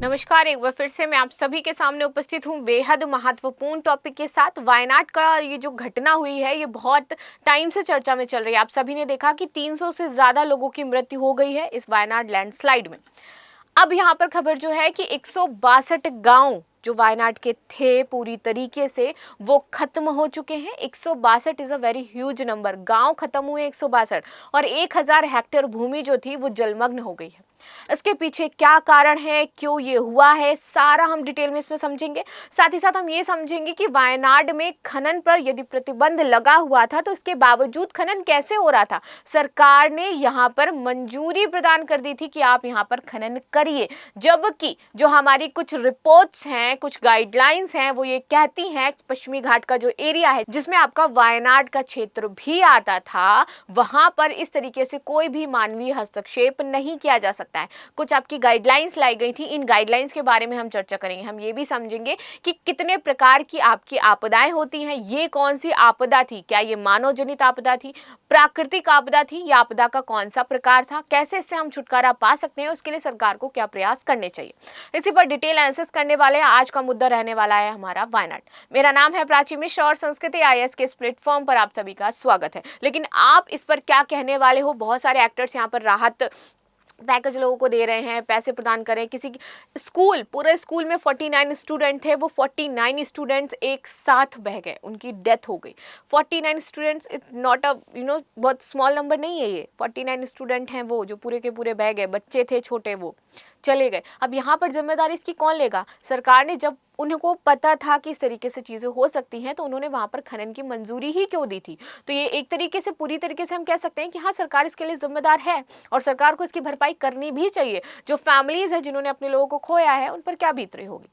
नमस्कार। एक बार फिर से मैं आप सभी के सामने उपस्थित हूँ बेहद महत्वपूर्ण टॉपिक के साथ। वायनाड का ये जो घटना हुई है ये बहुत टाइम से चर्चा में चल रही है। आप सभी ने देखा कि 300 से ज़्यादा लोगों की मृत्यु हो गई है इस वायनाड लैंडस्लाइड में। अब यहाँ पर खबर जो है कि 162 गांव जो वायनाड के थे पूरी तरीके से वो खत्म हो चुके हैं। 162 is a very huge number. गांव खत्म हुए 162 और 1000 हेक्टेयर भूमि जो थी वो जलमग्न हो गई है। इसके पीछे क्या कारण है, क्यों ये हुआ है, सारा हम डिटेल में इसमें समझेंगे। साथ ही साथ हम ये समझेंगे कि वायनाड में खनन पर यदि प्रतिबंध लगा हुआ था तो इसके बावजूद खनन कैसे हो रहा था। सरकार ने यहाँ पर मंजूरी प्रदान कर दी थी कि आप यहाँ पर खनन करिए, जबकि जो हमारी कुछ रिपोर्ट्स हैं, कुछ गाइडलाइंस हैं, वो ये कहती हैं पश्चिमी घाट का जो एरिया है जिसमें आपका वायनाड का क्षेत्र भी आता था, वहां पर इस तरीके से कोई भी मानवीय हस्तक्षेप नहीं किया जा सकता है। कुछ आपकी गाइडलाइंस लाई गई थी, इन गाइडलाइंस के बारे में हम चर्चा करेंगे। हम ये भी समझेंगे कि कितने प्रकार की आपकी आपदाएं होती हैं, ये कौन सी आपदा थी, क्या ये मानव जनित आपदा थी, प्राकृतिक आपदा थी, या आपदा का कौन सा प्रकार था, कैसे इससे हम छुटकारा पा सकते हैं, उसके लिए सरकार को क्या प्रयास करने चाहिए, इसी पर डिटेल एनालिसिस करने वाले हैं। आज का मुद्दा रहने वाला है हमारा वायनाड। मेरा नाम है प्राची मिश्र और संस्कृति IAS के इस प्लेटफॉर्म पर आप सभी का स्वागत है। लेकिन आप इस पर क्या कहने वाले हो? बहुत सारे एक्टर्स यहाँ पर राहत पैकेज लोगों को दे रहे हैं, पैसे प्रदान कर रहे हैं। किसी स्कूल, पूरे स्कूल में 49 स्टूडेंट थे, वो 49 स्टूडेंट्स एक साथ बह गए, उनकी डेथ हो गई। 49 स्टूडेंट्स इट नॉट अ बहुत स्मॉल नंबर नहीं है ये। 49 स्टूडेंट हैं वो जो पूरे के पूरे बह गए, बच्चे थे छोटे, वो चले गए। अब यहाँ पर जिम्मेदारी इसकी कौन लेगा? सरकार ने, जब उनको पता था कि इस तरीके से चीज़ें हो सकती हैं तो उन्होंने वहाँ पर खनन की मंजूरी ही क्यों दी थी? तो ये एक तरीके से, पूरी तरीके से हम कह सकते हैं कि हाँ, सरकार इसके लिए जिम्मेदार है और सरकार को इसकी भरपाई करनी भी चाहिए। जो फैमिलीज है जिन्होंने अपने लोगों को खोया है, उन पर क्या बीत रही होगी।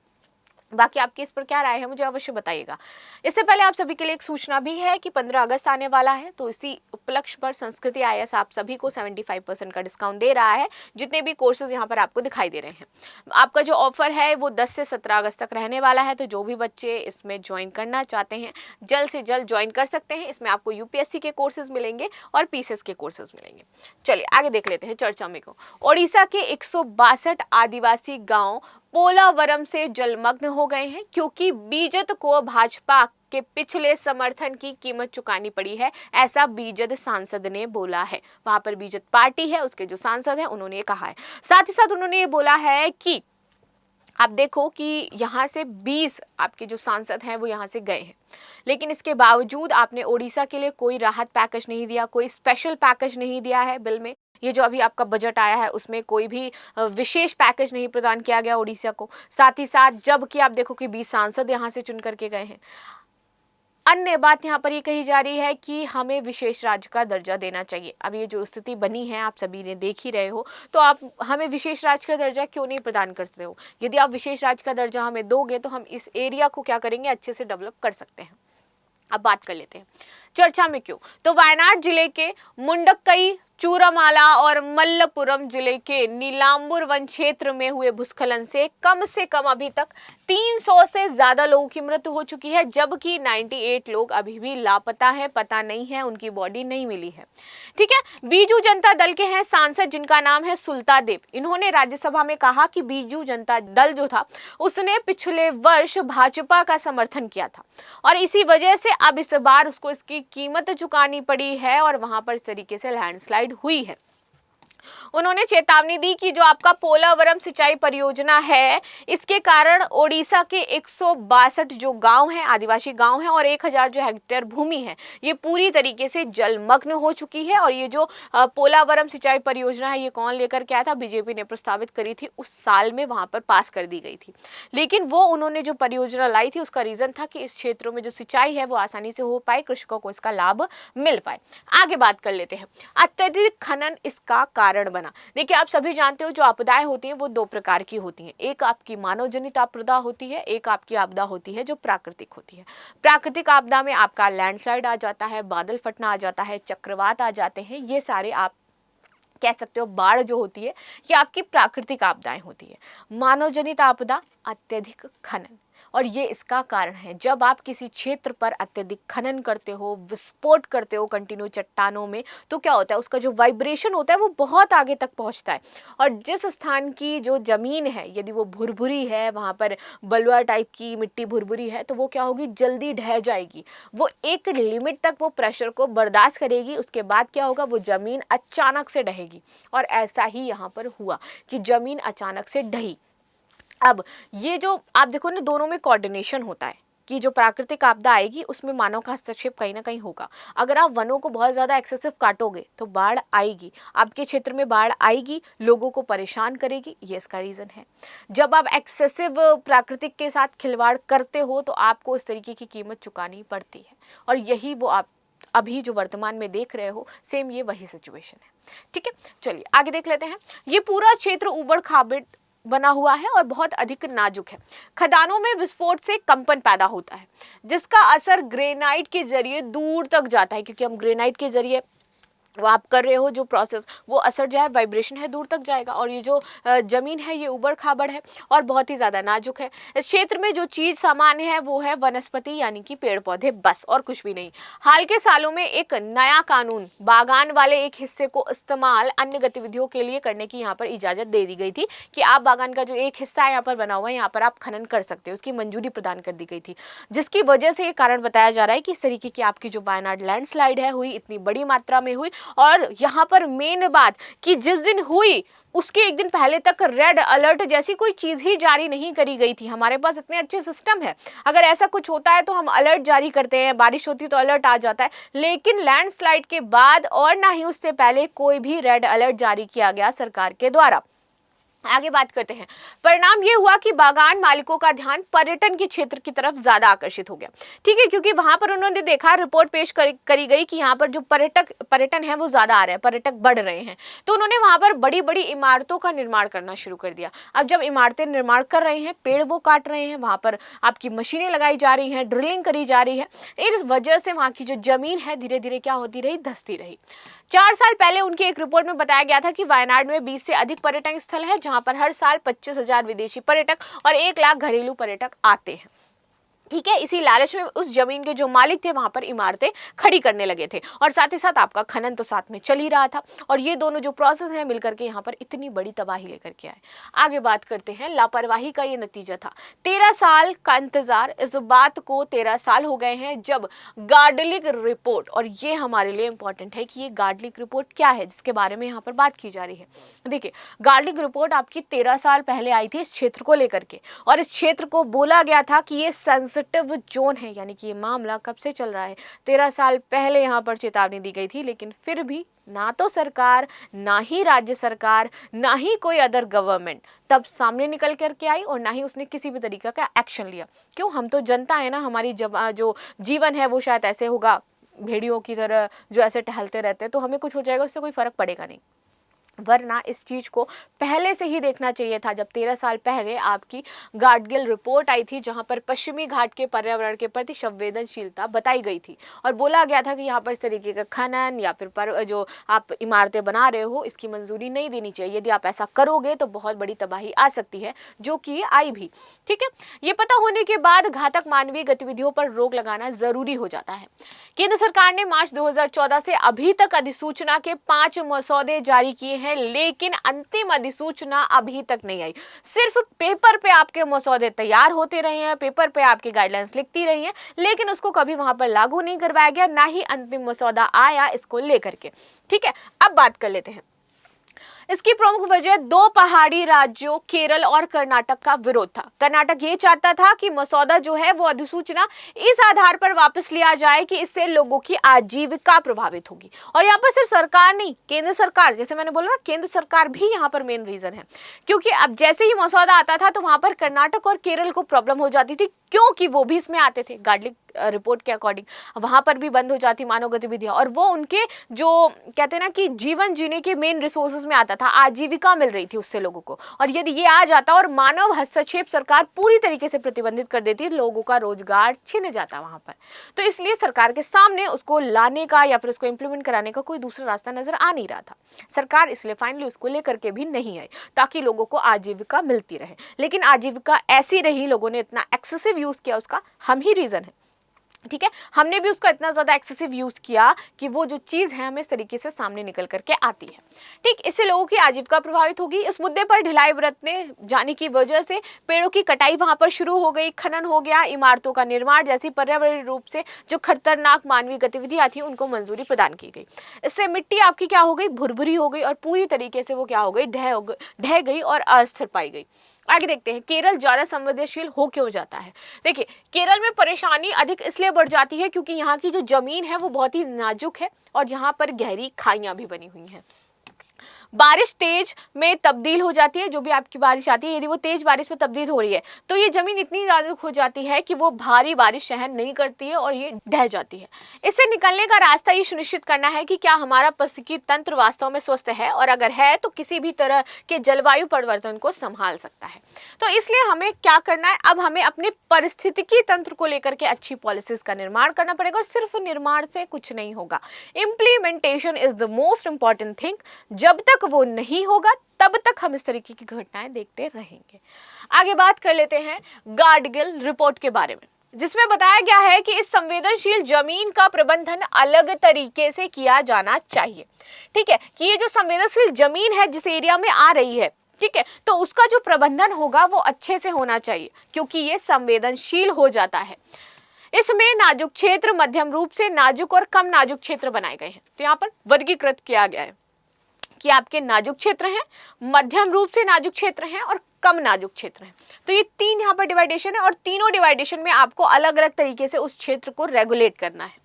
बाकी आपकी इस पर क्या राय है, मुझे अवश्य बताइएगा। इससे पहले आप सभी के लिए एक सूचना भी है कि 15 अगस्त आने वाला है, तो इसी उपलक्ष्य पर संस्कृति IAS आप सभी को 75% का डिस्काउंट दे रहा है, जितने भी कोर्सेज यहाँ पर आपको दिखाई दे रहे हैं। आपका जो ऑफर है वो 10 से 17 अगस्त तक रहने वाला है, तो जो भी बच्चे इसमें ज्वाइन करना चाहते हैं जल्द से जल्द ज्वाइन कर सकते हैं। इसमें आपको UPSC के कोर्सेज मिलेंगे और PCS के कोर्सेज मिलेंगे। चलिए आगे देख लेते हैं चर्चा में को। ओडिशा के 162 आदिवासी गाँव पोलावरम से जलमग्न हो गए हैं क्योंकि बीजद को भाजपा के पिछले समर्थन की कीमत चुकानी पड़ी है, ऐसा बीजद सांसद ने बोला है। वहां पर बीजद पार्टी है, उसके जो सांसद हैं उन्होंने ये कहा है। साथ ही साथ उन्होंने ये बोला है कि आप देखो कि यहाँ से 20 आपके जो सांसद हैं वो यहाँ से गए हैं, लेकिन इसके बावजूद आपने ओडिशा के लिए कोई राहत पैकेज नहीं दिया, कोई स्पेशल पैकेज नहीं दिया है बिल में। ये जो अभी आपका बजट आया है उसमें कोई भी विशेष पैकेज नहीं प्रदान किया गया ओडिशा को। साथ ही साथ जबकि आप देखो कि 20 सांसद यहाँ से चुन करके गए हैं। अन्य बात यहाँ पर ये कही जा रही है कि हमें विशेष राज्य का दर्जा देना चाहिए। अब ये जो स्थिति बनी है आप सभी ने देख ही रहे हो, तो आप हमें विशेष राज्य का दर्जा क्यों नहीं प्रदान करते हो? यदि आप विशेष राज्य का दर्जा हमें दोगे तो हम इस एरिया को क्या करेंगे, अच्छे से डेवलप कर सकते हैं। अब बात कर लेते हैं चर्चा में क्यों। तो वायनाड जिले के मुंडकई, चूरामाला और मल्लपुरम जिले के नीलांबुर वन क्षेत्र में हुए भूस्खलन से कम अभी तक 300 से ज्यादा लोगों की मृत्यु हो चुकी है, जबकि 98 लोग अभी भी लापता हैं, पता नहीं है, उनकी बॉडी नहीं मिली है। ठीक है। बीजू जनता दल के हैं सांसद जिनका नाम है सुल्तादेव। इन्होंने राज्यसभा में कहा कि बीजू जनता दल जो था उसने पिछले वर्ष भाजपा का समर्थन किया था और इसी वजह से अब इस बार उसको इसकी कीमत चुकानी पड़ी है और वहां पर इस तरीके से लैंडस्लाइड हुई है। उन्होंने चेतावनी दी कि जो आपका पोलावरम सिंचाई परियोजना है इसके कारण ओडिशा के 162 जो गांव हैं, आदिवासी गांव हैं, और 1000 जो हेक्टेयर भूमि है ये पूरी तरीके से जलमग्न हो चुकी है। और ये जो पोलावरम सिंचाई परियोजना है ये कौन लेकर के आया था? बीजेपी ने प्रस्तावित करी थी, उस साल में वहां पर पास कर दी गई थी। लेकिन वो उन्होंने जो परियोजना लाई थी उसका रीजन था कि इस क्षेत्रों में जो सिंचाई है वो आसानी से हो पाए, कृषकों को इसका लाभ मिल पाए। आगे बात कर लेते हैं। अत्यधिक खनन इसका कारण बना। देखिए आप सभी जानते हो जो आपदाएं होती हैं वो दो प्रकार की होती हैं। एक आपकी मानव जनित आपदा होती है, एक आपकी आपदा होती है जो प्राकृतिक होती है। प्राकृतिक आपदा में आपका लैंडस्लाइड आ जाता है, बादल फटना आ जाता है, चक्रवात आ जाते हैं, ये सारे आप कह सकते हो बाढ़ जो होती है ये आपकी प्राकृतिक आपदाएं होती है। मानव जनित आपदा अत्यधिक खनन, और ये इसका कारण है। जब आप किसी क्षेत्र पर अत्यधिक खनन करते हो, विस्फोट करते हो कंटिन्यू चट्टानों में, तो क्या होता है, उसका जो वाइब्रेशन होता है वो बहुत आगे तक पहुंचता है। और जिस स्थान की जो जमीन है, यदि वो भुरभुरी है, वहां पर बलुआ टाइप की मिट्टी भुरभुरी है, तो वो क्या होगी, जल्दी ढह जाएगी। वो एक लिमिट तक वो प्रेशर को बर्दाश्त करेगी, उसके बाद क्या होगा, वो जमीन अचानक से ढहेगी। और ऐसा ही यहाँ पर हुआ कि जमीन अचानक से ढही। अब ये जो आप देखो ना, दोनों में कोऑर्डिनेशन होता है कि जो प्राकृतिक आपदा आएगी उसमें मानव का हस्तक्षेप कहीं ना कहीं होगा। अगर आप वनों को बहुत ज़्यादा एक्सेसिव काटोगे तो बाढ़ आएगी, आपके क्षेत्र में बाढ़ आएगी, लोगों को परेशान करेगी, ये इसका रीज़न है। जब आप एक्सेसिव प्राकृतिक के साथ खिलवाड़ करते हो तो आपको इस तरीके की कीमत चुकानी पड़ती है। और यही वो आप अभी जो वर्तमान में देख रहे हो, सेम ये वही सिचुएशन है। ठीक है, चलिए आगे देख लेते हैं। ये पूरा क्षेत्र ऊबड़ खाबड़ बना हुआ है और बहुत अधिक नाजुक है। खदानों में विस्फोट से कंपन पैदा होता है, जिसका असर ग्रेनाइट के जरिए दूर तक जाता है, क्योंकि हम ग्रेनाइट के जरिए वो आप कर रहे हो जो प्रोसेस, वो असर जो है, वाइब्रेशन है, दूर तक जाएगा। और ये जो ज़मीन है ये ऊबड़ खाबड़ है और बहुत ही ज़्यादा नाजुक है। इस क्षेत्र में जो चीज़ सामान्य है वो है वनस्पति, यानी कि पेड़ पौधे, बस और कुछ भी नहीं। हाल के सालों में एक नया कानून बागान वाले एक हिस्से को इस्तेमाल अन्य गतिविधियों के लिए करने की यहाँ पर इजाज़त दे दी गई थी कि आप बागान का जो एक हिस्सा है यहाँ पर बना हुआ है, यहाँ पर आप खनन कर सकते हो, उसकी मंजूरी प्रदान कर दी गई थी। जिसकी वजह से ये कारण बताया जा रहा है कि इस तरीके की आपकी जो वायनाड लैंडस्लाइड है हुई, इतनी बड़ी मात्रा में हुई। और यहाँ पर मेन बात कि जिस दिन हुई उसके एक दिन पहले तक रेड अलर्ट जैसी कोई चीज ही जारी नहीं करी गई थी। हमारे पास इतने अच्छे सिस्टम है, अगर ऐसा कुछ होता है तो हम अलर्ट जारी करते हैं, बारिश होती तो अलर्ट आ जाता है, लेकिन लैंडस्लाइड के बाद और ना ही उससे पहले कोई भी रेड अलर्ट जारी किया गया सरकार के द्वारा। आगे बात करते हैं। परिणाम ये हुआ कि बागान मालिकों का ध्यान पर्यटन के क्षेत्र की तरफ ज्यादा आकर्षित हो गया। ठीक है, क्योंकि वहां पर उन्होंने देखा, रिपोर्ट पेश करी गई कि यहाँ पर जो पर्यटन है वो ज्यादा आ रहे हैं, पर्यटक बढ़ रहे हैं, तो उन्होंने वहां पर बड़ी बड़ी इमारतों का निर्माण करना शुरू कर दिया। अब जब इमारतें निर्माण कर रहे हैं, पेड़ वो काट रहे हैं, वहां पर आपकी मशीनें लगाई जा रही हैं, ड्रिलिंग करी जा रही है, इस वजह से वहां की जो जमीन है धीरे धीरे क्या होती रही, धंसती रही। 4 साल पहले उनकी एक रिपोर्ट में बताया गया था कि वायनाड में 20 से अधिक पर्यटन स्थल है, जहां पर हर साल 25,000 विदेशी पर्यटक और 1 लाख घरेलू पर्यटक आते हैं। ठीक है, इसी लालच में उस जमीन के जो मालिक थे वहां पर इमारतें खड़ी करने लगे थे और साथ ही साथ आपका खनन तो साथ में चल ही रहा था। और ये दोनों जो प्रोसेस हैं मिलकर के यहाँ पर इतनी बड़ी तबाही लेकर के आए। आगे बात करते हैं, लापरवाही का ये नतीजा था। 13 साल का इंतजार, इस बात को 13 साल हो गए हैं जब गार्डलिक रिपोर्ट, और ये हमारे लिए इंपॉर्टेंट है कि ये गार्डलिक रिपोर्ट क्या है जिसके बारे में यहाँ पर बात की जा रही है। देखिए, गार्डलिक रिपोर्ट आपकी 13 साल पहले आई थी इस क्षेत्र को लेकर के, और इस क्षेत्र को बोला गया था कि ये सेंसिटिव जोन है, यानी कि ये मामला कब से चल रहा है, 13 साल पहले यहाँ पर चेतावनी दी गई थी। लेकिन फिर भी ना तो सरकार, ना ही राज्य सरकार, ना ही कोई अदर गवर्नमेंट तब सामने निकल करके आई और ना ही उसने किसी भी तरीके का एक्शन लिया। क्यों? हम तो जनता है ना, हमारी जो जीवन है वो शायद ऐसे होगा भेड़ियों की तरह जो ऐसे टहलते रहते हैं, तो हमें कुछ हो जाएगा उससे कोई फर्क पड़ेगा नहीं। वरना इस चीज़ को पहले से ही देखना चाहिए था। जब 13 साल पहले आपकी गाडगिल रिपोर्ट आई थी, जहां पर पश्चिमी घाट के पर्यावरण के प्रति संवेदनशीलता बताई गई थी और बोला गया था कि यहाँ पर इस तरीके का खनन या फिर जो आप इमारतें बना रहे हो इसकी मंजूरी नहीं देनी चाहिए, यदि आप ऐसा करोगे तो बहुत बड़ी तबाही आ सकती है, जो कि आई भी। ठीक है, ये पता होने के बाद घातक मानवीय गतिविधियों पर रोक लगाना जरूरी हो जाता है। केंद्र सरकार ने मार्च 2014 से अभी तक अधिसूचना के 5 मसौदे जारी किए हैं, लेकिन अंतिम अधिसूचना अभी तक नहीं आई। सिर्फ पेपर पे आपके मसौदे तैयार होते रहे हैं, पेपर पे आपकी गाइडलाइंस लिखती रही हैं, लेकिन उसको कभी वहां पर लागू नहीं करवाया गया, ना ही अंतिम मसौदा आया इसको लेकर के। ठीक है, अब बात कर लेते हैं। इसकी प्रमुख वजह 2 पहाड़ी राज्यों केरल और कर्नाटक का विरोध था। कर्नाटक ये चाहता था कि मसौदा जो है वो अधिसूचना इस आधार पर वापस लिया जाए कि इससे लोगों की आजीविका प्रभावित होगी। और यहाँ पर सिर्फ सरकार नहीं, केंद्र सरकार, जैसे मैंने बोला ना, केंद्र सरकार भी यहाँ पर मेन रीजन है, क्योंकि अब जैसे ही मसौदा आता था तो वहां पर कर्नाटक और केरल को प्रॉब्लम हो जाती थी, क्योंकि वो भी इसमें आते थे। गार्डलिक रिपोर्ट के अकॉर्डिंग वहां पर भी बंद हो जाती मानव गतिविधियां, और वो उनके जो कहते हैं ना कि जीवन जीने के मेन रिसोर्सेज में आता था, आजीविका मिल रही थी उससे लोगों को, और यदि ये आ जाता और मानव हस्तक्षेप सरकार पूरी तरीके से प्रतिबंधित कर देती, लोगों का रोजगार छिन जाता वहां पर। तो इसलिए सरकार के सामने उसको लाने का या फिर उसको इम्प्लीमेंट कराने का कोई दूसरा रास्ता नजर आ नहीं रहा था। सरकार इसलिए फाइनली उसको लेकर के भी नहीं आई ताकि लोगों को आजीविका मिलती रहे। लेकिन आजीविका ऐसी रही, लोगों ने इतना एक्सेसिव यूज किया उसका, हम ही रीजन है, ठीक है, हमने भी उसका इतना ज्यादा एक्सेसिव यूज किया कि वो जो चीज है हमें इस तरीके से सामने निकल करके आती है। ठीक, इससे लोगों की आजीविका प्रभावित होगी। इस मुद्दे पर ढिलाई बरतने जाने की वजह से पेड़ों की कटाई वहां पर शुरू हो गई, खनन हो गया, इमारतों का निर्माण जैसी पर्यावरणीय रूप से जो खतरनाक मानवीय गतिविधियां थी उनको मंजूरी प्रदान की गई। इससे मिट्टी आपकी क्या हो गई, भुरभुरी हो गई और पूरी तरीके से वो क्या हो गई, ढह गई और अस्थिर पाई गई। आगे देखते हैं, केरल ज्यादा संवेदनशील हो क्यों जाता है। देखिए, केरल में परेशानी अधिक इसलिए बढ़ जाती है क्योंकि यहाँ की जो जमीन है वो बहुत ही नाजुक है और यहाँ पर गहरी खाइयां भी बनी हुई हैं। बारिश तेज में तब्दील हो जाती है, जो भी आपकी बारिश आती है यदि वो तेज बारिश में तब्दील हो रही है तो ये जमीन इतनी नाजुक हो जाती है कि वो भारी बारिश सहन नहीं करती है और ये ढह जाती है। इससे निकलने का रास्ता ये सुनिश्चित करना है कि क्या हमारा पारिस्थितिकी तंत्र वास्तव में स्वस्थ है, और अगर है तो किसी भी तरह के जलवायु परिवर्तन को संभाल सकता है। तो इसलिए हमें क्या करना है, अब हमें अपने पारिस्थितिकी तंत्र को लेकर के अच्छी पॉलिसीज का निर्माण करना पड़ेगा, और सिर्फ निर्माण से कुछ नहीं होगा, implementation is the most important thing. जब तक वो नहीं होगा तब तक हम इस तरीके की घटनाएं देखते रहेंगे। आगे बात कर लेते हैं गाडगिल रिपोर्ट के बारे में, जिसमें बताया गया है कि इस संवेदनशील जमीन का प्रबंधन अलग तरीके से किया जाना चाहिए। ठीक है, कि ये जो संवेदनशील जमीन है जिस एरिया में आ रही है, ठीक है, तो उसका जो प्रबंधन होगा वो अच्छे से होना चाहिए क्योंकि ये संवेदनशील हो जाता है। इसमें नाजुक क्षेत्र, मध्यम रूप से नाजुक और कम नाजुक क्षेत्र बनाए गए हैं। तो यहाँ पर वर्गीकृत किया गया है कि आपके नाजुक क्षेत्र हैं, मध्यम रूप से नाजुक क्षेत्र हैं और कम नाजुक क्षेत्र हैं। तो ये तीन यहाँ पर डिवाइडेशन है और तीनों डिवाइडेशन में आपको अलग अलग तरीके से उस क्षेत्र को रेगुलेट करना है।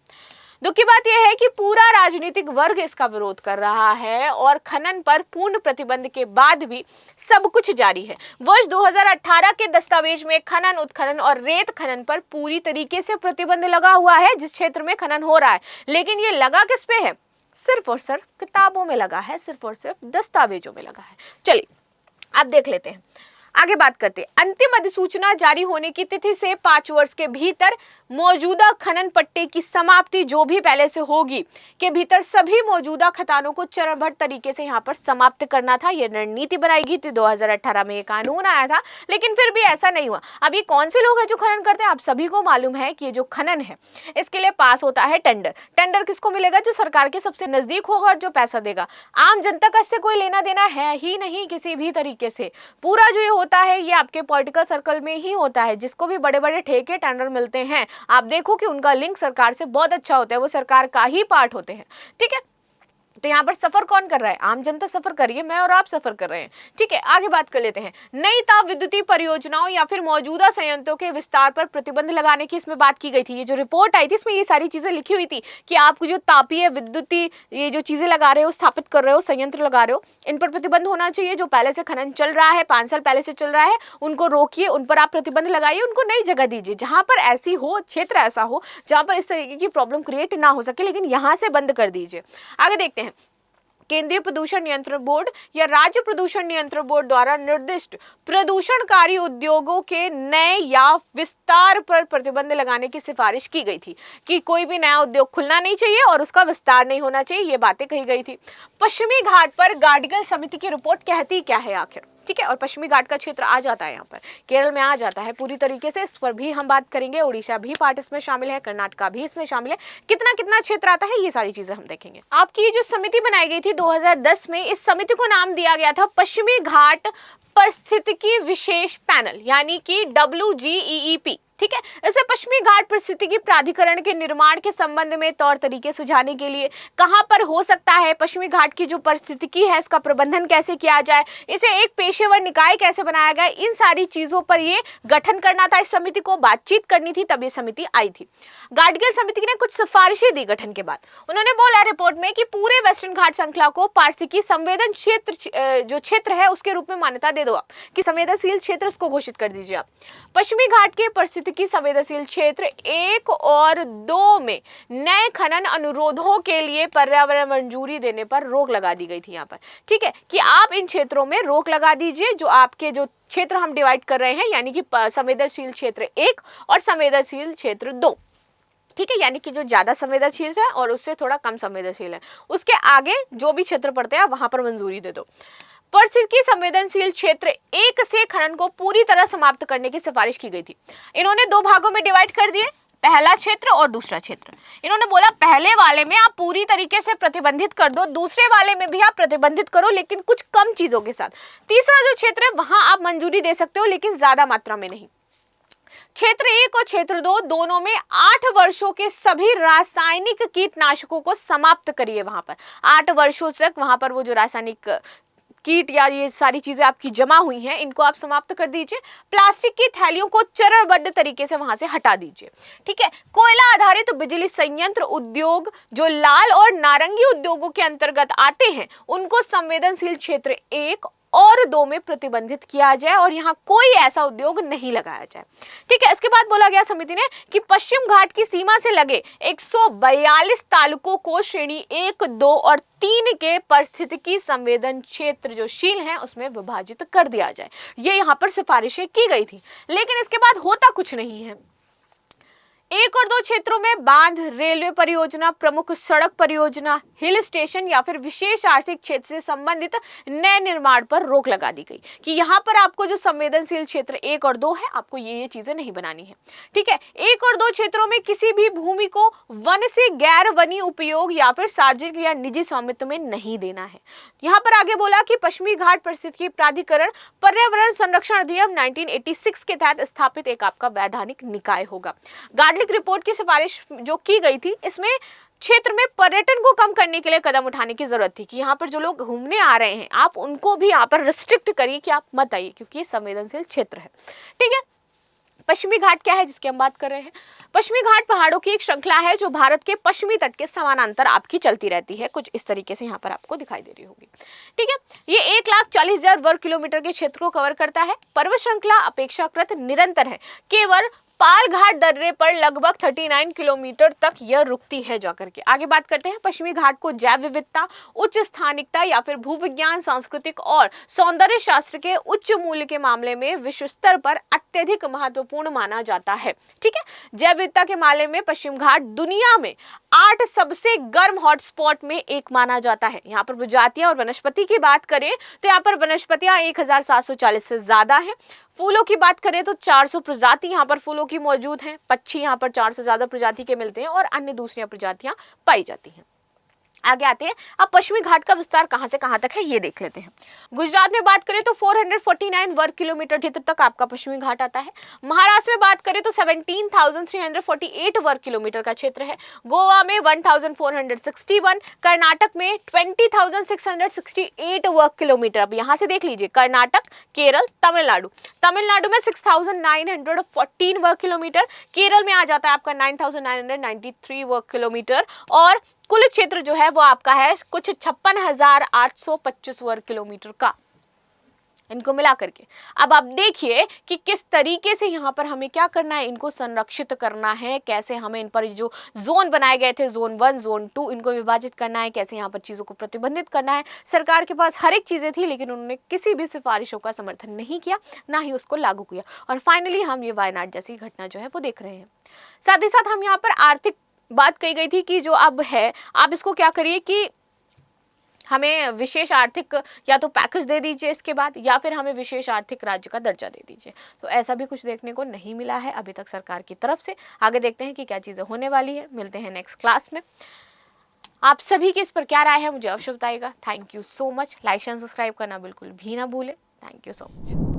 दुख की बात यह है कि पूरा राजनीतिक वर्ग इसका विरोध कर रहा है और खनन पर पूर्ण प्रतिबंध के बाद भी सब कुछ जारी है। वर्ष 2018 के दस्तावेज में खनन, उत्खनन और रेत खनन पर पूरी तरीके से प्रतिबंध लगा हुआ है जिस क्षेत्र में खनन हो रहा है, लेकिन ये लगा किस पे है, सिर्फ और सिर्फ किताबों में लगा है, सिर्फ और सिर्फ दस्तावेजों में लगा है। चलिए अब देख लेते हैं, आगे बात करते हैं। अंतिम अधिसूचना जारी होने की तिथि से 5 वर्ष के भीतर मौजूदा खनन पट्टे की समाप्ति जो भी पहले से होगी के भीतर सभी मौजूदा खदानों को चरणबद्ध तरीके से यहाँ पर समाप्त करना था। यह रणनीति बनाई गई थी, 2018 में ये कानून आया था, लेकिन फिर भी ऐसा नहीं हुआ। अब ये कौन से लोग हैं जो खनन करते हैं, आप सभी को मालूम है कि ये जो खनन है इसके लिए पास होता है टेंडर। टेंडर किसको मिलेगा, जो सरकार के सबसे नजदीक होगा और जो पैसा देगा। आम जनता का इससे कोई लेना देना है ही नहीं किसी भी तरीके से। पूरा जो ये होता है ये आपके पॉलिटिकल सर्कल में ही होता है। जिसको भी बड़े बड़े ठेके टेंडर मिलते हैं आप देखो कि उनका लिंक सरकार से बहुत अच्छा होता है, वो सरकार का ही पार्ट होते हैं। ठीक है, तो यहाँ पर सफर कौन कर रहा है, आम जनता सफर कर रही है, मैं और आप सफर कर रहे हैं। ठीक है, आगे बात कर लेते हैं। नई ताप विद्युतीय परियोजनाओं या फिर मौजूदा संयंत्रों के विस्तार पर प्रतिबंध लगाने की इसमें बात की गई थी। ये जो रिपोर्ट आई थी इसमें ये सारी चीजें लिखी हुई थी कि आपको जो तापीय विद्युतीय ये जो चीजें लगा रहे हो, स्थापित कर रहे हो, संयंत्र लगा रहे हो, इन पर प्रतिबंध होना चाहिए। जो पहले से खनन चल रहा है, 5 साल पहले से चल रहा है, उनको रोकिए, उन पर आप प्रतिबंध लगाइए, उनको नई जगह दीजिए जहां पर ऐसी हो, क्षेत्र ऐसा हो जहां पर इस तरीके की प्रॉब्लम क्रिएट ना हो सके, लेकिन यहां से बंद कर दीजिए। आगे देखते हैं। केंद्रीय प्रदूषण नियंत्रण बोर्ड या राज्य प्रदूषण नियंत्रण बोर्ड द्वारा निर्दिष्ट प्रदूषणकारी उद्योगों के नए या विस्तार पर प्रतिबंध लगाने की सिफारिश की गई थी कि कोई भी नया उद्योग खुलना नहीं चाहिए और उसका विस्तार नहीं होना चाहिए, ये बातें कही गई थी। पश्चिमी घाट पर गाडगिल समिति की रिपोर्ट कहती क्या है आखिर, ठीक है, और पश्चिमी घाट का क्षेत्र आ जाता है यहाँ पर, केरल में आ जाता है पूरी तरीके से, इस पर भी हम बात करेंगे। उड़ीसा भी पार्ट इसमें शामिल है, कर्नाटका भी इसमें शामिल है, कितना कितना क्षेत्र आता है ये सारी चीजें हम देखेंगे। आपकी जो समिति बनाई गई थी 2010 में, इस समिति को नाम दिया गया था पश्चिमी घाट पारिस्थितिकी विशेष पैनल यानी कि WGEEP। ठीक है, इसे पश्चिमी घाट पारिस्थितिकी प्राधिकरण के निर्माण के संबंध में तौर तरीके सुझाने के लिए कहां पर हो सकता है, पश्चिमी घाट की जो पारिस्थितिकी है इसका प्रबंधन कैसे किया जाए, इसे एक पेशेवर निकाय कैसे बनाया जाए, इन सारी चीजों पर ये गठन करना था। इस समिति को बातचीत करनी थी, तब ये समिति आई थी। गाडगिल समिति ने कुछ सिफारिशें दी गठन के बाद। उन्होंने बोला रिपोर्ट में कि पूरे वेस्टर्न घाट श्रृंखला को पारिस्थितिकी संवेदन क्षेत्र जो क्षेत्र है उसके रूप में मान्यता दे दो आप, कि संवेदनशील क्षेत्र उसको घोषित कर दीजिए आप। पश्चिमी घाट के पारिस्थितिकी पारिस्थितिकी संवेदनशील क्षेत्र 1 और 2 में नए खनन अनुरोधों के लिए पर्यावरण मंजूरी देने पर रोक लगा दी गई थी यहाँ पर। ठीक है, कि आप इन क्षेत्रों में रोक लगा दीजिए, जो आपके जो क्षेत्र हम डिवाइड कर रहे हैं, यानी कि संवेदनशील क्षेत्र 1 और संवेदनशील क्षेत्र 2। ठीक है, यानी कि जो ज्यादा संवेदनशील है और उससे थोड़ा कम संवेदनशील है, उसके आगे जो भी क्षेत्र पड़ते हैं वहां पर मंजूरी दे दो। पारिस्थितिकी संवेदनशील क्षेत्र 1 से खनन को पूरी तरह समाप्त करने की सिफारिश की गई थी। इन्होंने 2 भागों में डिवाइड कर दिए, पहला क्षेत्र और दूसरा क्षेत्र। इन्होंने बोला पहले वाले में आप पूरी तरीके से प्रतिबंधित कर दो, दूसरे वाले में भी आप प्रतिबंधित करो लेकिन कुछ कम चीजों के साथ। तीसरा जो क्षेत्र है वहां आप मंजूरी दे सकते हो लेकिन ज्यादा मात्रा में नहीं। क्षेत्र 1 और क्षेत्र 2 दोनों में 8 वर्षों के सभी रासायनिक कीटनाशकों को समाप्त करिए। वहां पर 8 वर्षों तक वहां पर वो जो रासायनिक कीट या ये सारी चीजें आपकी जमा हुई हैं, इनको आप समाप्त कर दीजिए। प्लास्टिक की थैलियों को चरणबद्ध तरीके से वहां से हटा दीजिए। ठीक है, कोयला आधारित बिजली संयंत्र उद्योग जो लाल और नारंगी उद्योगों के अंतर्गत आते हैं, उनको संवेदनशील क्षेत्र 1 और 2 में प्रतिबंधित किया जाए और यहाँ कोई ऐसा उद्योग नहीं लगाया जाए। ठीक है, इसके बाद बोला गया समिति ने कि पश्चिम घाट की सीमा से लगे 142 तालुकों को श्रेणी 1, 2 और 3 के पारिस्थितिकी संवेदन क्षेत्र जो शील हैं उसमें विभाजित कर दिया जाए। ये यहाँ पर सिफारिशें की गई थी, लेकिन इसके बाद होता कुछ नहीं है। 1 और 2 क्षेत्रों में बांध, रेलवे परियोजना, प्रमुख सड़क परियोजना, हिल स्टेशन या फिर विशेष आर्थिक क्षेत्र से संबंधित नए निर्माण पर रोक लगा दी गई कि यहाँ पर आपको जो संवेदनशील क्षेत्र 1 और 2 है, आपको ये चीजें नहीं बनानी है। ठीक है, 1 और 2 क्षेत्रों में किसी भी भूमि को वन से गैर वनी उपयोग या फिर सार्वजनिक या निजी स्वामित्व में नहीं देना है। यहाँ पर आगे बोला कि पश्चिमी घाट पारिस्थितिकी प्राधिकरण पर्यावरण संरक्षण अधिनियम 1986 के तहत स्थापित एक आपका वैधानिक निकाय होगा। गार्डलिक रिपोर्ट की सिफारिश जो की गई थी, इसमें क्षेत्र में पर्यटन को कम करने के लिए कदम उठाने की जरूरत थी कि यहाँ पर जो लोग घूमने आ रहे हैं आप उनको भी यहाँ पर रिस्ट्रिक्ट करिए कि आप मत आइए, क्योंकि ये संवेदनशील क्षेत्र है। ठीक है, पश्चिमी घाट क्या है जिसकी हम बात कर रहे हैं? पश्चिमी घाट पहाड़ों की एक श्रृंखला है जो भारत के पश्चिमी तट के समानांतर आपकी चलती रहती है। कुछ इस तरीके से यहाँ पर आपको दिखाई दे रही होगी। ठीक है, ये 1,40,000 वर्ग किलोमीटर के क्षेत्र को कवर करता है। पर्वत श्रृंखला अपेक्षाकृत निरंतर है, केवल पाल घाट दर्रे पर लगभग 39 किलोमीटर तक यह रुकती है जाकर के। आगे बात करते हैं, पश्चिमी घाट को जैव विविधता, उच्च स्थानिकता या फिर भूविज्ञान, सांस्कृतिक और सौंदर्य शास्त्र के उच्च मूल्य के मामले में विश्व स्तर पर अत्यधिक महत्वपूर्ण माना जाता है। ठीक है, जैव विविधता के मामले में पश्चिम घाट दुनिया में 8 सबसे गर्म हॉटस्पॉट में एक माना जाता है। यहाँ पर प्रजातियां और वनस्पति की बात करें तो यहाँ पर वनस्पतियां 1740 से ज्यादा है। फूलों की बात करें तो 400 प्रजाति यहाँ पर फूलों की मौजूद हैं। पक्षी यहाँ पर 400 ज्यादा प्रजाति के मिलते हैं और अन्य दूसरी प्रजातियां पाई जाती हैं। आगे आते हैं, अब पश्चिमी घाट का विस्तार कहां से कहां तक है ये देख लेते हैं। गुजरात में बात करें तो 449 वर्ग किलोमीटर क्षेत्र तक आपका पश्चिमी घाट आता है। महाराष्ट्र में बात करें तो 17,348 वर्ग किलोमीटर का क्षेत्र है। गोवा में 1,461, कर्नाटक में 20,668 वर्ग किलोमीटर। अब यहां से देख लीजिए, कर्नाटक, केरल, तमिलनाडु में 6,914 वर्ग किलोमीटर, केरल में आ जाता है आपका 9,993 वर्ग किलोमीटर और कुल क्षेत्र जो है वो आपका है कुछ 56,825 वर्ग किलोमीटर का, इनको मिला करके। अब आप देखिए कि किस तरीके से यहाँ पर हमें क्या करना है, इनको संरक्षित करना है, कैसे हमें इन पर जो जोन बनाए गए थे, जोन 1, जोन 2, इनको विभाजित करना है, कैसे यहाँ पर चीज़ों को प्रतिबंधित करना है। सरकार के पास हर एक चीज़ें थी लेकिन उन्होंने किसी भी सिफारिशों का समर्थन नहीं किया, ना ही उसको लागू किया और फाइनली हम ये वायनाड जैसी घटना जो है वो देख रहे हैं। साथ ही साथ हम यहाँ पर आर्थिक बात कही गई थी कि जो अब है आप इसको क्या करिए कि हमें विशेष आर्थिक या तो पैकेज दे दीजिए इसके बाद, या फिर हमें विशेष आर्थिक राज्य का दर्जा दे दीजिए। तो ऐसा भी कुछ देखने को नहीं मिला है अभी तक सरकार की तरफ से। आगे देखते हैं कि क्या चीज़ें होने वाली है। मिलते हैं नेक्स्ट क्लास में। आप सभी की इस पर क्या राय है मुझे अवश्य बताइएगा। Thank you so much. Like and subscribe करना बिल्कुल भी ना भूलें। Thank you so much.